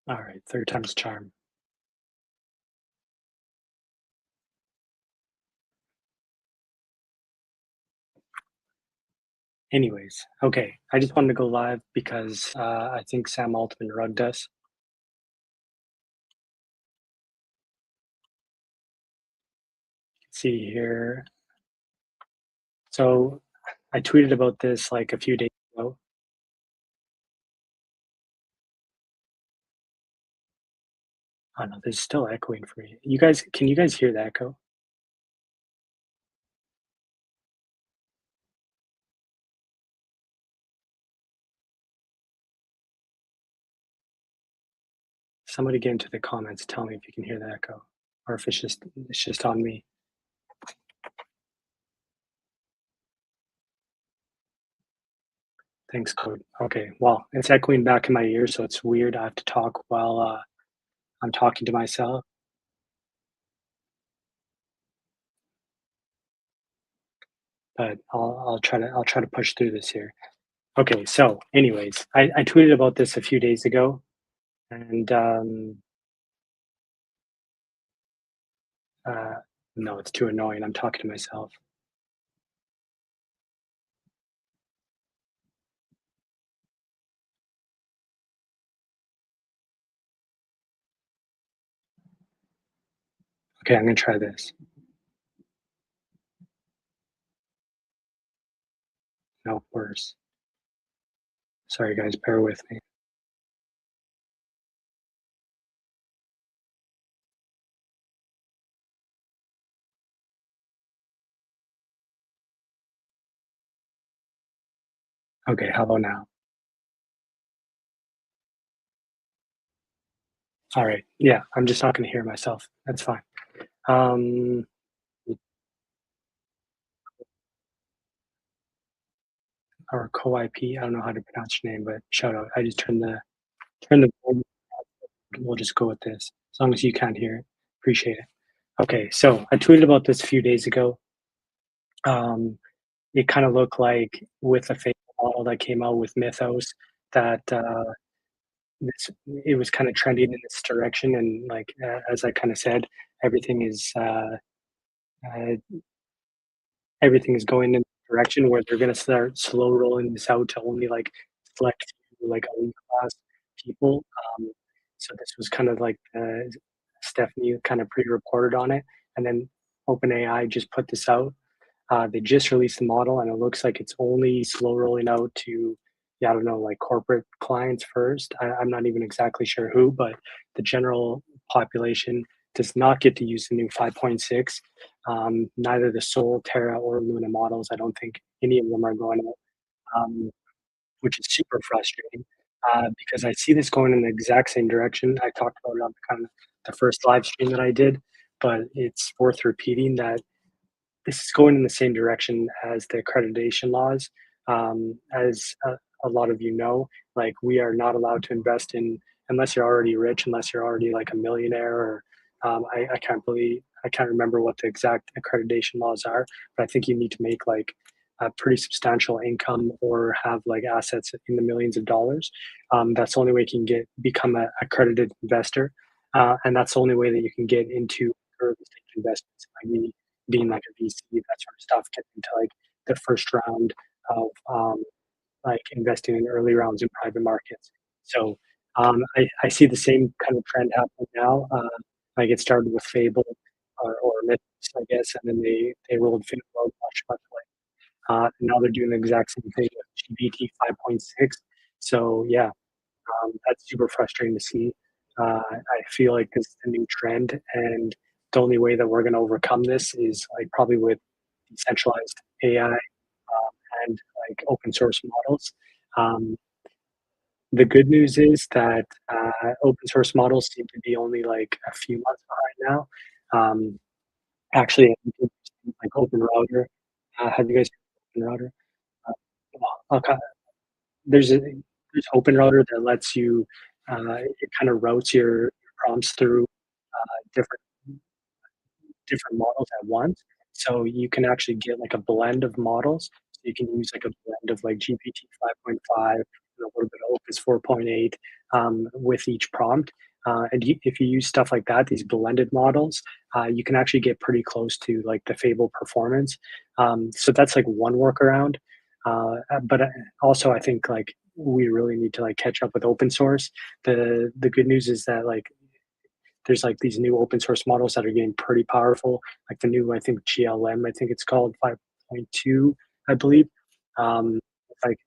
All right, third time's charm. Anyways, okay, I just wanted to go live because I think Sam Altman rugged us. See here. So I tweeted about this like a few days ago. Oh no, this is still echoing for me. You guys, can you guys hear the echo? Somebody get into the comments, tell me if you can hear the echo, or if it's just on me. Thanks, code. Okay, well, it's echoing back in my ear, so it's weird. I have to talk while I'm talking to myself, but I'll try to push through this here. Okay, so anyways, I tweeted about this a few days ago, and uh, no, it's too annoying. I'm talking to myself. Okay, I'm gonna try this. No, worse. Sorry, guys, bear with me. Okay, how about now? All right, yeah, I'm just not gonna hear myself. That's fine. Um, or co-IP. I don't know how to pronounce your name, but shout out. I just turned the volume. We'll just go with this as long as you can't hear it. Appreciate it. Okay, so I tweeted about this a few days ago. Um, it kind of looked like with the fake model that came out with Mythos that this it was kind of trending in this direction, and like as I kind of said, everything is uh, everything is going in the direction where they're going to start slow rolling this out to only like select few, like elite class people. So this was kind of like Stephanie kind of pre-reported on it, and then OpenAI just put this out. They just released the model, and it looks like it's only slow rolling out to, yeah, I don't know, like corporate clients first. I'm not even exactly sure who, but the general population does not get to use the new 5.6. Neither the Sol, Terra, or Luna models. I don't think any of them are going out, which is super frustrating because I see this going in the exact same direction. I talked about it on kind of the first live stream that I did, but it's worth repeating that this is going in the same direction as the accreditation laws. As a lot of you know, like we are not allowed to invest in unless you're already rich, unless you're already like a millionaire, or I can't remember what the exact accreditation laws are, but I think you need to make like a pretty substantial income or have like assets in the millions of dollars. That's the only way you can get become an accredited investor, and that's the only way that you can get into early stage investments. Like being like a VC, that sort of stuff, getting into like the first round of like investing in early rounds in private markets. So I see the same kind of trend happening now. Like it started with Fable or Mythos, I guess, and then they rolled Fable out much later. And now they're doing the exact same thing with GPT 5.6. So yeah, that's super frustrating to see. I feel like this is a new trend, and the only way that we're going to overcome this is like probably with decentralized AI and like open source models. Um, the good news is that open source models seem to be only like a few months behind now. Actually, I think it's like Open Router. Have you guys heard of Open Router? Uh, well, okay. There's Open Router that lets you it kind of routes your prompts through different different models at once. So you can actually get like a blend of models. So you can use like a blend of like GPT 5.5 a little bit of Opus 4.8 with each prompt. And if you use stuff like that, these blended models, you can actually get pretty close to like the Fable performance. So that's like one workaround. But also, I think like we really need to like catch up with open source. The good news is that like there's like these new open source models that are getting pretty powerful, like the new, I think GLM, I think it's called 5.2, I believe. It's like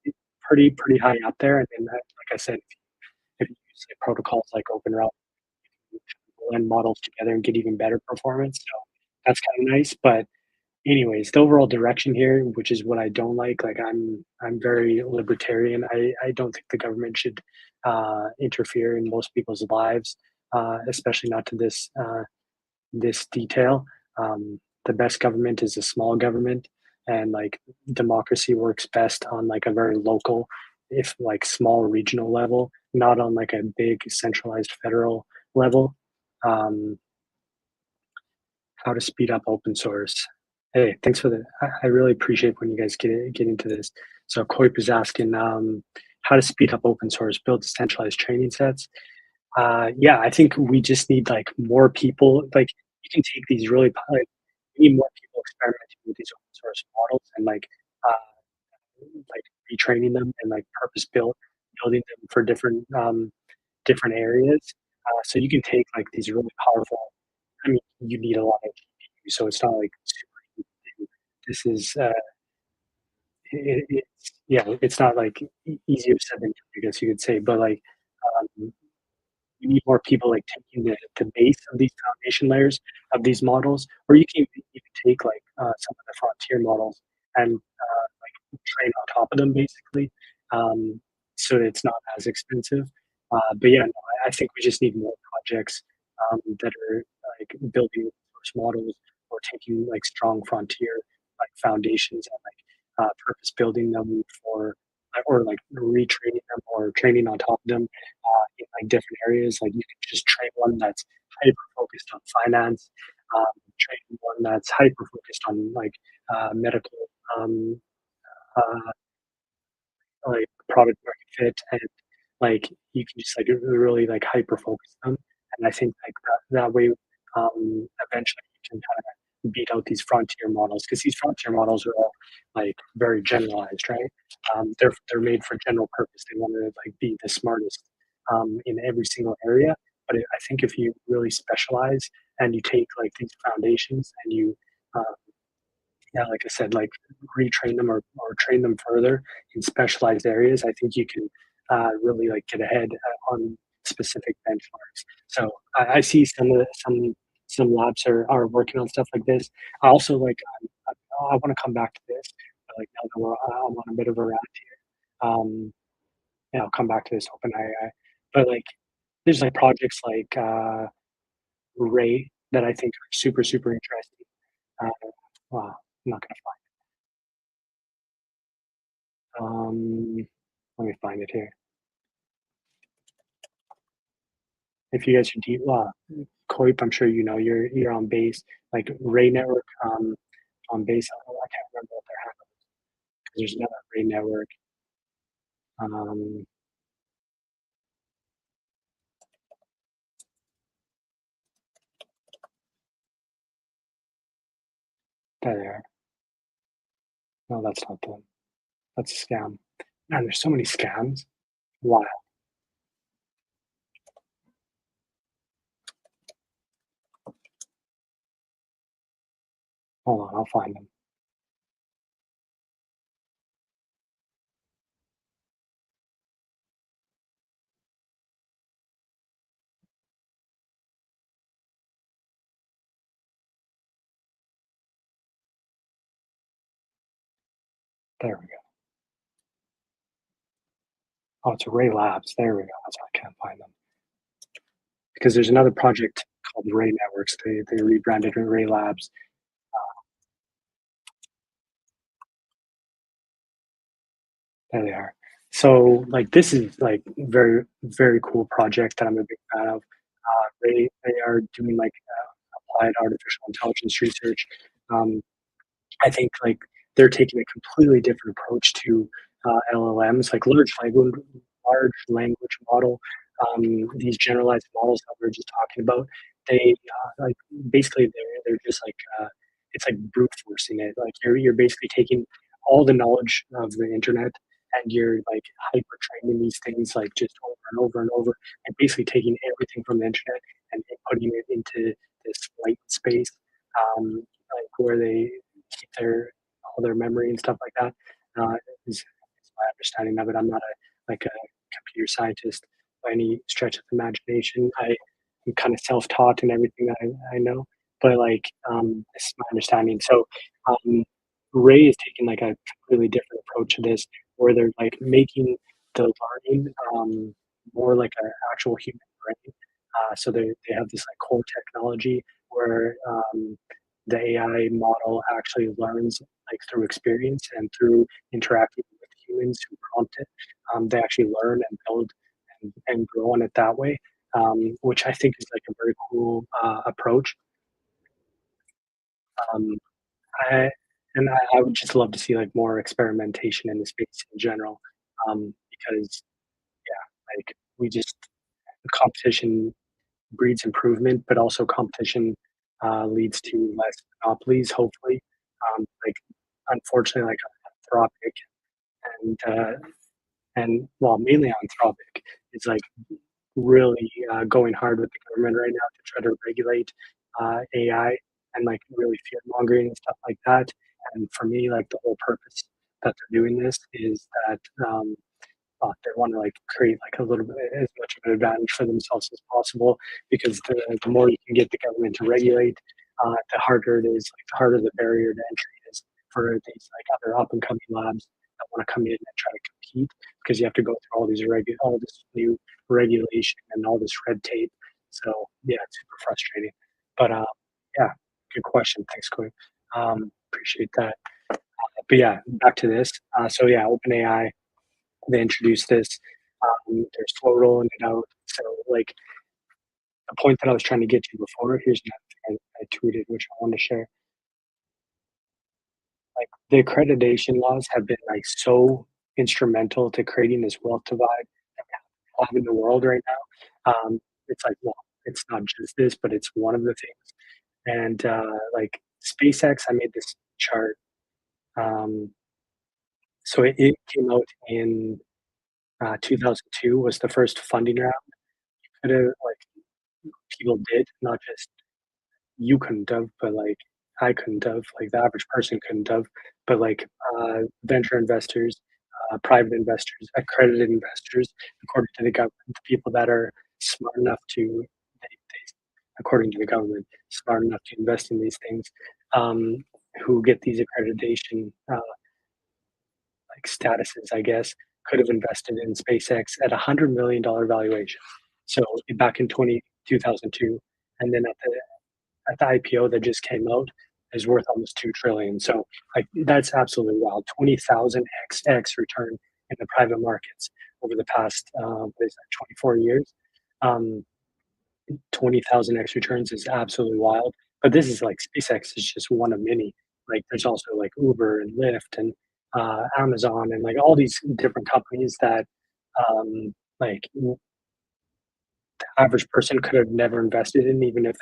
pretty high up there. And then, like I said, if you use like protocols like OpenRel, you can blend models together and get even better performance. So that's kind of nice. But anyways, the overall direction here, which is what I don't like I'm very libertarian. I don't think the government should interfere in most people's lives, especially not to this detail. The best government is a small government, and like democracy works best on like a very local, if like small regional level, not on like a big centralized federal level. Um, how to speed up open source. Hey, thanks for the. I really appreciate when you guys get into this. So Koip is asking how to speed up open source, build decentralized training sets. Yeah, I think we just need like more people. Like you can take these really like we need more people experimenting with these open source models and like retraining them and like purpose building them for different areas. So you can take like these really powerful. I mean, you need a lot of GPU, so it's not like super easy to do. This is it's yeah, it's not like easier said than done, I guess you could say, but like um, you need more people like taking the base of these foundation layers of these models, or you can even take like some of the frontier models and like train on top of them basically, um, so it's not as expensive. But yeah, no, I think we just need more projects that are like building source models or taking like strong frontier like foundations and like purpose building them for or like retraining them or training on top of them in like different areas. Like you can just train one that's hyper focused on finance, train one that's hyper focused on like medical, um, uh, like product market fit, and like you can just like really like hyper focus them. And I think like that way, eventually you can kind of beat out these frontier models because these frontier models are all like very generalized, right? They're made for general purpose. They want to like be the smartest in every single area. But I think if you really specialize and you take like these foundations and you uh, yeah, like I said, like retrain them or train them further in specialized areas, I think you can really like get ahead on specific benchmarks. So I see some labs are working on stuff like this. I also like I want to come back to this, but like now that I'm on a bit of a rant here, yeah, I'll come back to this OpenAI. But like there's like projects like Ray that I think are super interesting. Wow, I'm not gonna let me find it here. If you guys are deep, COIP, I'm sure you know you're on base, like Ray Network on base. I can't remember what they're having because there's another Ray Network. Um, there they are. No, that's not them. That's a scam. Man, there's so many scams. Wow. Hold on, I'll find them. There we go. Oh, it's Ray Labs. There we go. That's why I can't find them because there's another project called Ray Networks. They rebranded it Ray Labs. There they are. So like this is like very cool project that I'm a big fan of. They are doing like applied artificial intelligence research. Um, I think like they're taking a completely different approach to LLMs, like large language model, these generalized models that we are just talking about, they like basically they're just like it's like brute forcing it. Like you're basically taking all the knowledge of the internet and you're like hyper training these things like just over and over and over, and basically taking everything from the internet and putting it into this white space, like where they keep their all their memory and stuff like that. Is my understanding of it. I'm not like a computer scientist by any stretch of the imagination. I'm kind of self-taught in everything that I know, but like this is my understanding. So um, Ray is taking like a completely different approach to this, where they're like making the learning more like an actual human brain. So they have this like core technology where the AI model actually learns like through experience and through interacting with humans who prompt it. They actually learn and build and grow on it that way, which I think is like a very cool approach. Um, I I would just love to see like more experimentation in the space in general, because yeah, like we just competition breeds improvement, but also competition leads to less monopolies. Hopefully, like unfortunately, like Anthropic and well, mainly Anthropic is like really going hard with the government right now to try to regulate AI and like really fear mongering and stuff like that. And for me, like the whole purpose that they're doing this is that they want to like create like a little bit as much of an advantage for themselves as possible, because the more you can get the government to regulate, the harder it is, like the harder the barrier to entry is for these like other up and coming labs that want to come in and try to compete, because you have to go through all this new regulation and all this red tape. So yeah, it's super frustrating. But yeah, good question. Thanks, Corey. Appreciate that. But yeah, back to this. So yeah, OpenAI, they introduced this. They're slow rolling it out. So, like the point that I was trying to get to before, here's another thing I tweeted, which I want to share. Like the accreditation laws have been like so instrumental to creating this wealth divide that we have in the world right now. It's like, well, it's not just this, but it's one of the things. And like SpaceX, I made this chart. Um, so it came out in 2002 was the first funding round. Kind of like people did, not just you couldn't have, but like I couldn't have, like the average person couldn't have, but like venture investors, private investors, accredited investors, according to the government, the people that are smart enough to, according to the government, smart enough to invest in these things, um, who get these accreditation like statuses, I guess, could have invested in SpaceX at $100 million valuation. So back in 2002, and then at the IPO that just came out is worth almost 2 trillion. So like that's absolutely wild. 20,000 x return in the private markets over the past what is that, 24 years. Um, 20,000 x returns is absolutely wild. But this is like SpaceX is just one of many. Like there's also like Uber and Lyft and Amazon and like all these different companies that like average person could have never invested in, even if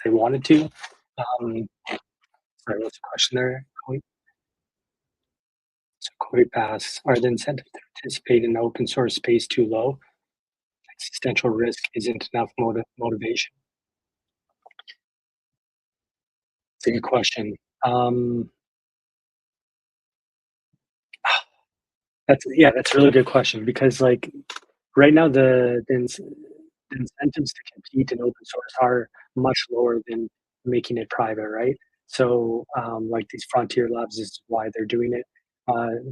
they wanted to. Um, Sorry, what's the question there? So Corey asks, are the incentives to participate in the open source space too low? Existential risk isn't enough motivation. It's a good question. Um, that's a really good question, because like right now the incentives to compete in open source are much lower than making it private, right? So like these frontier labs is why they're doing it,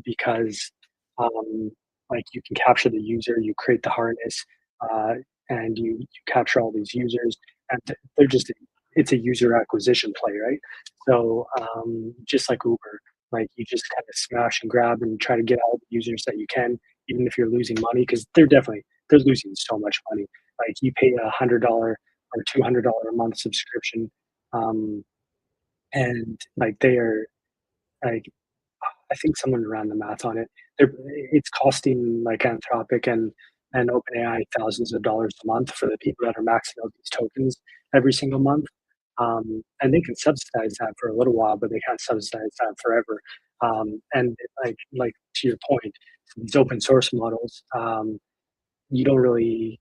because um, like you can capture the user, you create the harness, uh, and you capture all these users, and they're just it's a user acquisition play, right? So just like Uber, like you just kind of smash and grab and try to get all the users that you can, even if you're losing money, because they're losing so much money. Like you pay $100 or $200 a month subscription, um, and like they are like I think someone ran the math on it. they're it's costing like Anthropic and OpenAI thousands of dollars a month for the people that are maxing out these tokens every single month. And they can subsidize that for a little while, but they can't subsidize that forever. And like to your point, these open source models, you don't really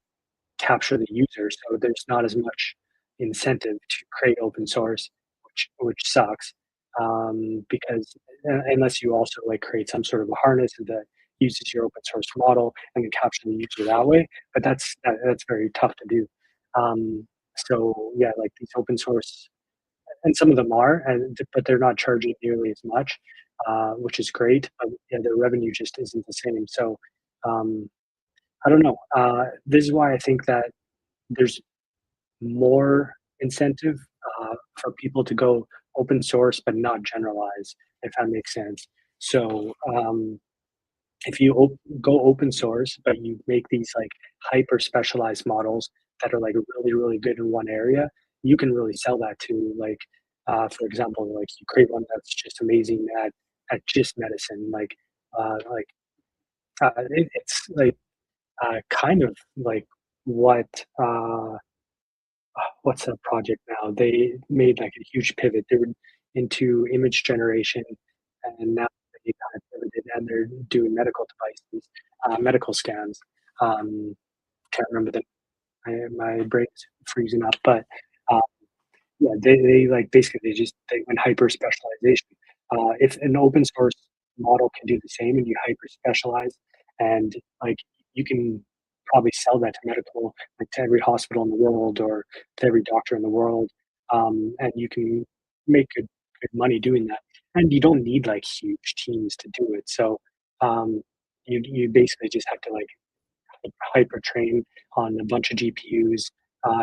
capture the user, so there's not as much incentive to create open source, which sucks. Because unless you also like create some sort of a harness that uses your open source model and then capture the user that way, but that's very tough to do. So yeah, like these open source, and some of them are, but they're not charging nearly as much, which is great. But yeah, their revenue just isn't the same. So um, I don't know. This is why I think that there's more incentive for people to go open source but not generalize, if that makes sense. So if you go open source but you make these like hyper specialized models that are like really really good in one area, you can really sell that to like for example, like you create one that's just amazing at just medicine, like it's like kind of like what what's that project now? They made like a huge pivot. They were into image generation, and now they kind of pivoted and they're doing medical devices, medical scans. Can't remember the my brain's freezing up, but uh, yeah, they like basically they went hyper specialization. If an open source model can do the same and you hyper specialize, and like you can probably sell that to medical, like to every hospital in the world or to every doctor in the world, and you can make good money doing that. And you don't need like huge teams to do it. So um, you basically just have to like hyper train on a bunch of GPUs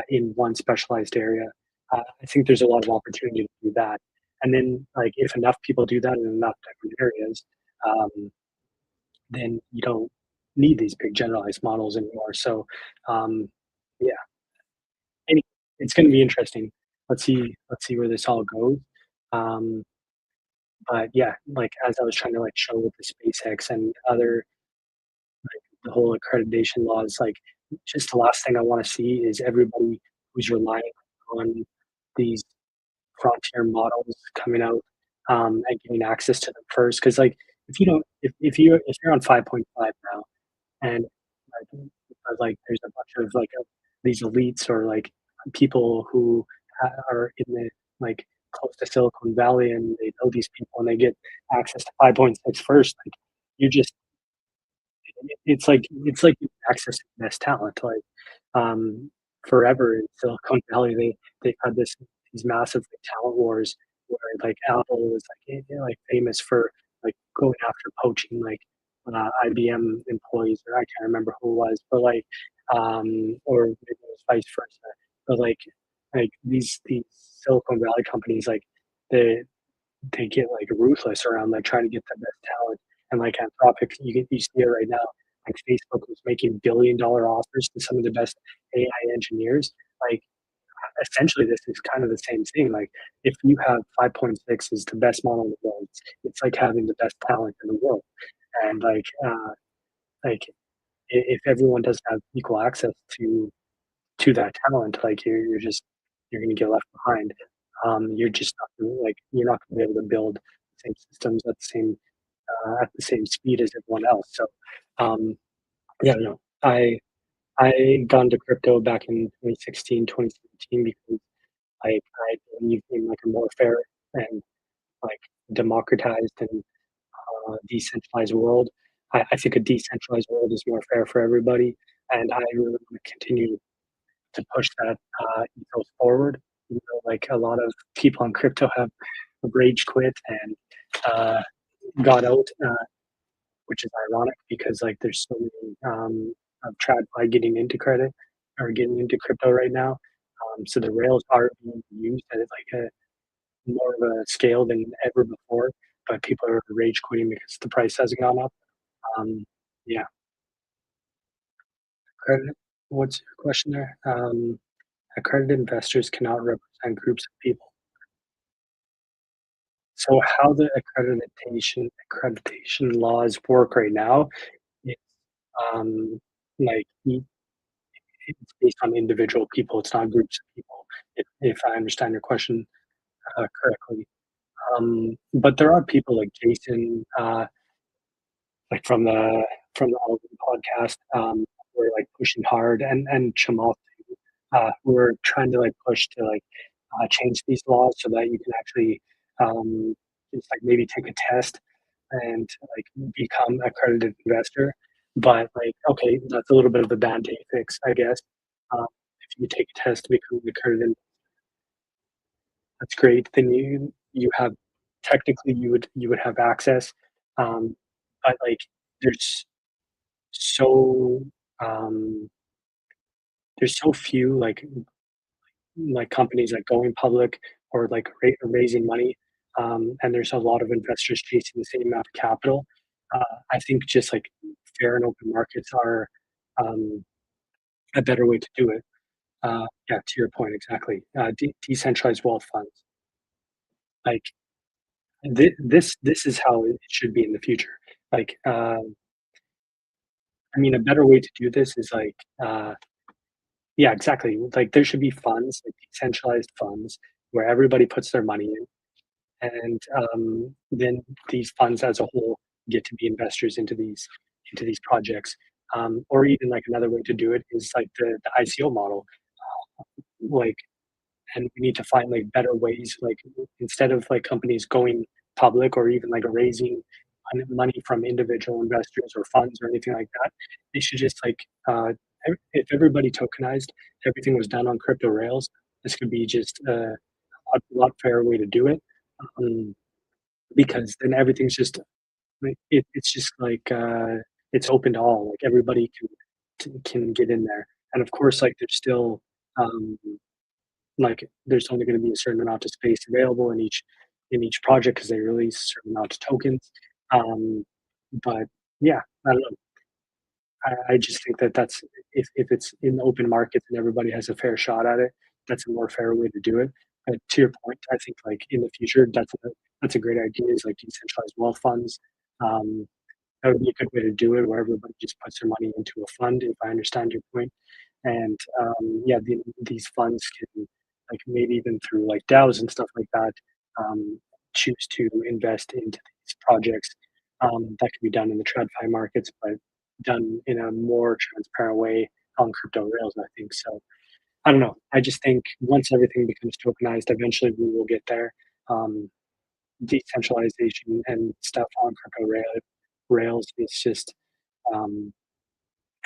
in one specialized area. I think there's a lot of opportunity to do that. And then, like, if enough people do that in enough different areas, um, then you don't need these big generalized models anymore. So, um, yeah, any, it's going to be interesting. Let's see where this all goes. Um, but yeah, like as I was trying to like show with the SpaceX and other the whole accreditation laws, like just the last thing I want to see is everybody who's relying on these frontier models coming out and getting access to them first. Because like if you don't, if you're on 5.5 now, and like there's a bunch of like these elites or like people who are in the like close to Silicon Valley and they know these people and they get access to 5.6 first, like you just it's like you access to the best talent. Like forever in Silicon Valley, they've had these massive like, talent wars where like Apple was like like famous for like going after poaching like IBM employees, or I can't remember who it was, but like or maybe it was vice versa. But like these Silicon Valley companies like they they get like ruthless around like trying to get the best talent. And like Anthropic, you see it right now. Like Facebook was making billion-dollar offers to some of the best AI engineers. Like essentially, this is kind of the same thing. Like if you have 5.6 is the best model in the world, it's like having the best talent in the world. And like if everyone doesn't have equal access to that talent, like you're going to get left behind. You're just not gonna, like you're not going to be able to build the same systems at the same speed as everyone else. So um, yeah, no, I got into crypto back in 2016, 2017 because I believe in like a more fair and like democratized and decentralized world. I think a decentralized world is more fair for everybody, and I really want to continue to push that ethos forward. You know, like a lot of people on crypto have rage quit and uh, got out, which is ironic because like there's so many of TradFi getting into credit or getting into crypto right now. So the rails are being used at like a more of a scale than ever before, but people are rage quitting because the price hasn't gone up. Um, yeah, credit. What's your question there? Accredited investors cannot represent groups of people. So how the accreditation laws work right now is, um, like, it's based on individual people, it's not groups of people, if I understand your question, correctly. But there are people like Jason, like from the Alvin podcast, who are like pushing hard, and Jamal, who are trying to like push to like change these laws so that you can actually just like maybe take a test and like become accredited investor. But like, okay, that's a little bit of a band-aid fix, I guess. If you take a test to become an accredited, that's great. Then you have technically you would have access, but like there's so um, there's so few like companies like going public or like raising money, and there's a lot of investors chasing the same amount of capital. I think just like fair and open markets are um, a better way to do it. Yeah, to your point, exactly. Decentralized wealth funds, like this is how it should be in the future. Like, I mean, a better way to do this is like, yeah, exactly. Like, there should be funds, like decentralized funds, where everybody puts their money in, and then these funds as a whole get to be investors into these projects. Or even like another way to do it is like the ICO model. Like, and we need to find like better ways, like instead of like companies going public or even like raising money from individual investors or funds or anything like that, they should just like if everybody tokenized, everything was done on crypto rails, this could be just a lot fairer way to do it. um, because then everything's just like it's just like it's open to all, like everybody can get in there. And of course, like there's still um, like there's only going to be a certain amount of space available in each project because they release a certain amount of tokens. Um, but yeah, I don't know. I just think that that's if it's in the open markets and everybody has a fair shot at it, that's a more fair way to do it. But to your point, I think like in the future, that's a great idea. Is like decentralized wealth funds. Um, that would be a good way to do it, where everybody just puts their money into a fund, if I understand your point. And yeah, these funds can, like maybe even through like DAOs and stuff like that, um, choose to invest into these projects. That can be done in the TradFi markets, but done in a more transparent way on crypto rails, I think. So I don't know. I just think once everything becomes tokenized, eventually we will get there. Um, Decentralization and stuff on rails is just um,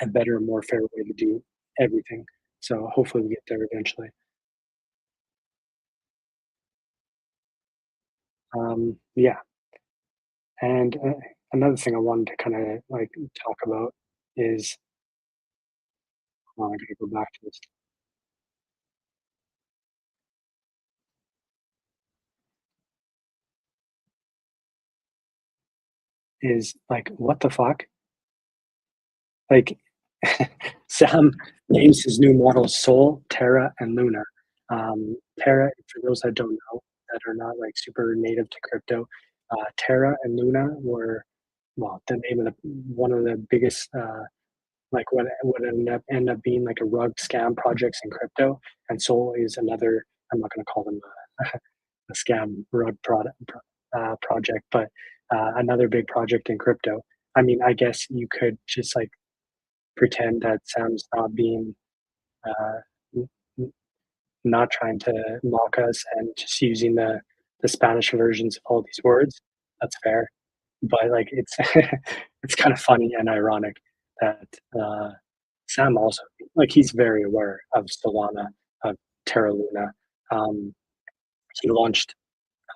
a better, more fair way to do everything. So hopefully we get there eventually. Yeah, and another thing I wanted to kind of like talk about is, oh, I gotta go back to this, is like what the fuck? Like Sam names his new models Sol, Terra, and Luna. Terra, for those that don't know, that are not like super native to crypto, Terra and Luna were, well, the name of one of the biggest like what end up being like a rug scam projects in crypto. And Sol is another. I'm not going to call them a scam rug project, but another big project in crypto. I mean, I guess you could just like pretend that Sam's not being uh, n- n- not trying to mock us and just using the Spanish versions of all these words. That's fair, but like it's it's kind of funny and ironic that Sam also, like, he's very aware of Solana, of Terra Luna. Um, he launched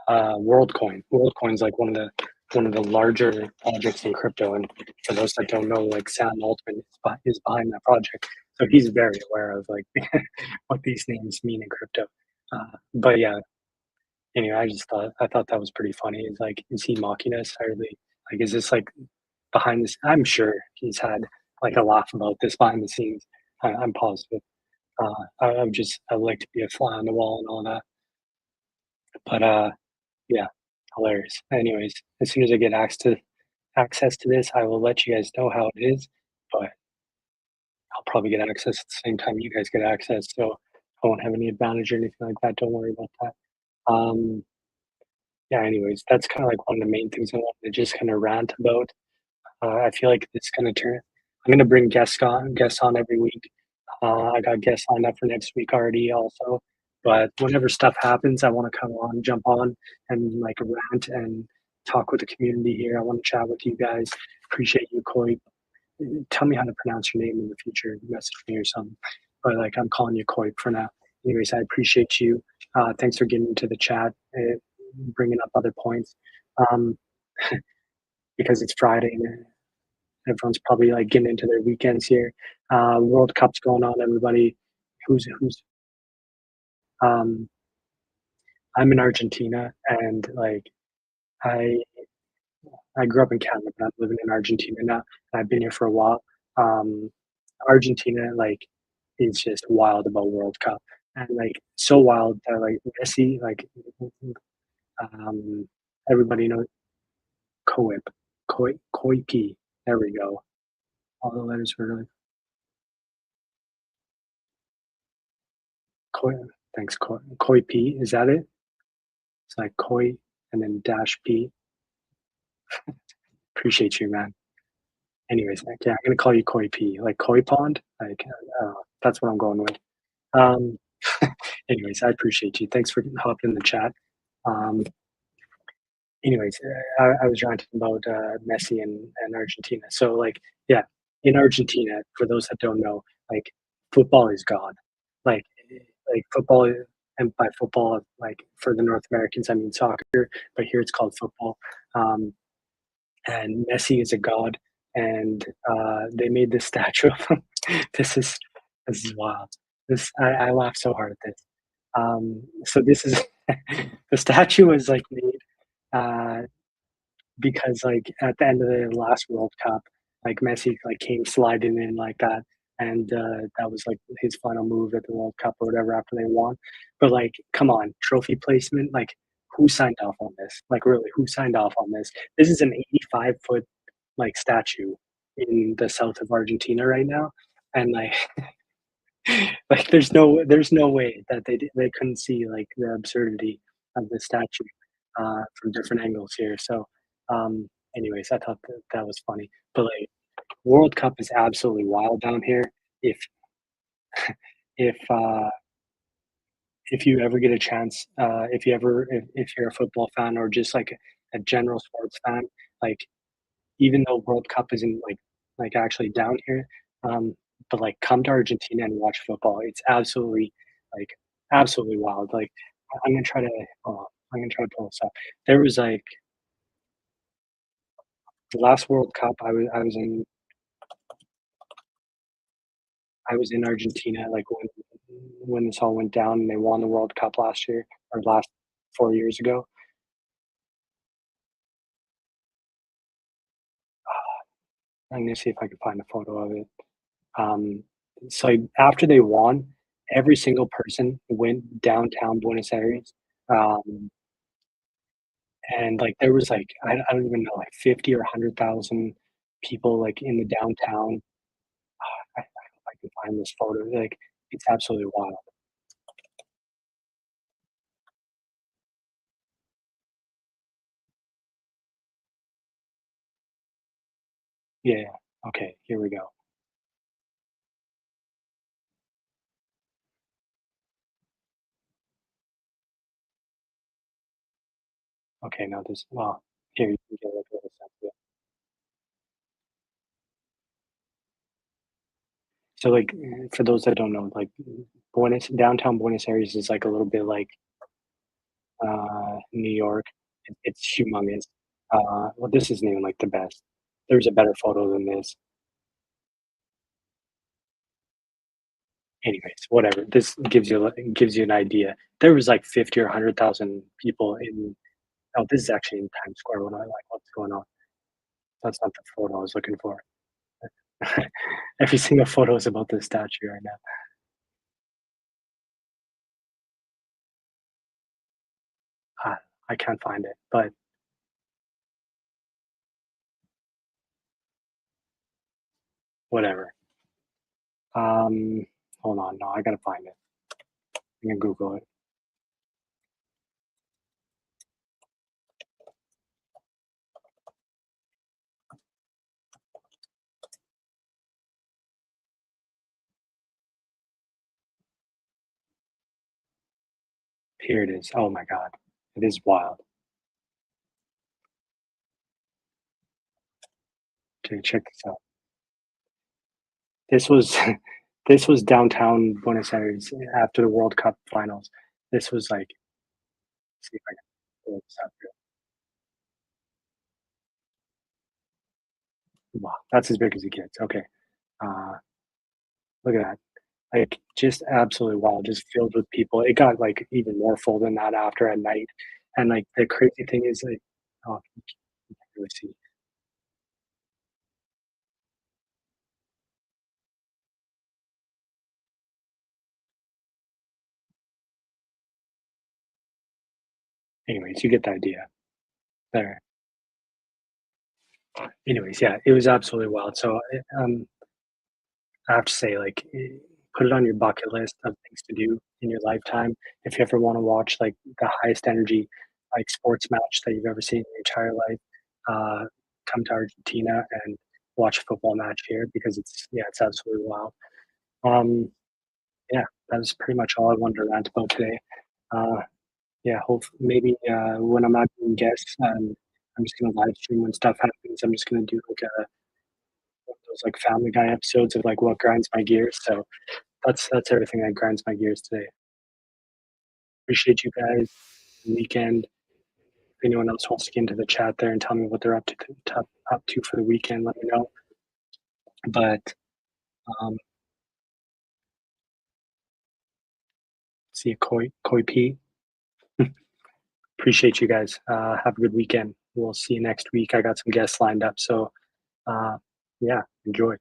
WorldCoin. WorldCoin's like one of the larger projects in crypto, and for those that don't know, like Sam Altman is behind that project, so he's very aware of like what these names mean in crypto. But yeah, anyway, I thought that was pretty funny. Is like, is he mocking us? I really like. Is this like behind this? I'm sure he's had like a laugh about this behind the scenes. I'm positive. I would like to be a fly on the wall and all that. But yeah. Hilarious. Anyways, as soon as I get access to this, I will let you guys know how it is, but I'll probably get access at the same time you guys get access, so I won't have any advantage or anything like that. Don't worry about that. Yeah, anyways, that's kind of like one of the main things I wanted to just kind of rant about. I feel like it's gonna turn. I'm gonna bring guests on every week. I got guests lined up for next week already, also. But whenever stuff happens, I want to come on, jump on, and like rant and talk with the community here. I want to chat with you guys. Appreciate you, Koi. Tell me how to pronounce your name in the future. Message me or something. But like I'm calling you Koi for now. Anyways, I appreciate you. Thanks for getting into the chat, bringing up other points. Um, because it's Friday and everyone's probably like getting into their weekends here. World Cup's going on. Everybody, who's um, I'm in Argentina, and like I I grew up in Canada, but I'm living in Argentina now, and I've been here for a while. Um, Argentina, like, is just wild about World Cup, and like so wild that like Messi, like, um, everybody knows Coip, Coip. There we go. All the letters were really Koi. Thanks, Coip. Is that it? It's like Koi and then dash P. Appreciate you, man. Anyways, like, yeah, I'm gonna call you Koi P, like koi pond. Like, that's what I'm going with. Um, anyways, I appreciate you. Thanks for hopping in the chat. Um, anyways, I was ranting about Messi and Argentina. So, like, yeah, in Argentina, for those that don't know, like, football is God. Like, like football, and by football, like for the North Americans, I mean soccer, but here it's called football. Um, and Messi is a god, and they made this statue of him. this is this is wild. I laugh so hard at this. So this is the statue was like made uh, because like at the end of the last World Cup, like Messi like came sliding in like that, and that was like his final move at the World Cup or whatever after they won. But like, come on, trophy placement, like who signed off on this? Like really, who signed off on this? This is an 85-foot like statue in the south of Argentina right now, and like like there's no way that they couldn't see like the absurdity of the statue from different angles here. So, um, anyways, I thought that was funny. But like World Cup is absolutely wild down here. If if if you ever get a chance, if you're a football fan or just like a general sports fan, like even though World Cup isn't like actually down here, um, but like come to Argentina and watch football. It's like absolutely wild. Like I'm gonna try to hold on, I'm gonna try to pull this up. There was like the last World Cup I was in Argentina like when this all went down and they won the World Cup last year or last 4 years ago. I'm gonna see if I can find a photo of it. Um, so after they won, every single person went downtown Buenos Aires, um, and like there was like I don't even know like 50 or 100,000 people like in the downtown. I hope I can find this photo. Like it's absolutely wild. Yeah. Yeah. Okay. Here we go. Okay. Now this. Well, here you can get like a little sense of it. So like for those that don't know, like downtown Buenos Aires is like a little bit like New York. It's humongous. Well, this isn't even like the best. There's a better photo than this. Anyways, whatever. This gives you an idea. There was like 50 or 100,000 people in. Oh, this is actually in Times Square. When I like what's going on. That's not the photo I was looking for. Every single photo is about this statue right now. Ah, I can't find it, but whatever. Um, hold on, no, I gotta find it. I can Google it. Here it is. Oh my god, it is wild. Okay, check this out. This was this was downtown Buenos Aires after the World Cup finals. This was like, see if I can pull this up here. Wow, that's as big as it gets. Okay, uh, look at that. Like, just absolutely wild, just filled with people. It got, like, even more full than that after at night, and, like, the crazy thing is, like, oh, you can't really see. Anyways, you get the idea. There. Anyways, yeah, it was absolutely wild. So, I have to say, like, put it on your bucket list of things to do in your lifetime. If you ever wanna watch, like, the highest energy, like, sports match that you've ever seen in your entire life, uh, come to Argentina and watch a football match here because it's yeah, it's absolutely wild. Um, yeah, that was pretty much all I wanted to rant about today. Uh, yeah, hope maybe, when I'm not doing guests, I'm just gonna live stream when stuff happens. I'm just gonna do, like, one of those, like, Family Guy episodes of, like, what grinds my gears, so that's everything that grinds my gears today. Appreciate you guys. Weekend. If anyone else wants to get into the chat there and tell me what they're up to for the weekend, let me know. But see you, Koi P. Appreciate you guys. Have a good weekend. We'll see you next week. I got some guests lined up, so yeah, enjoy.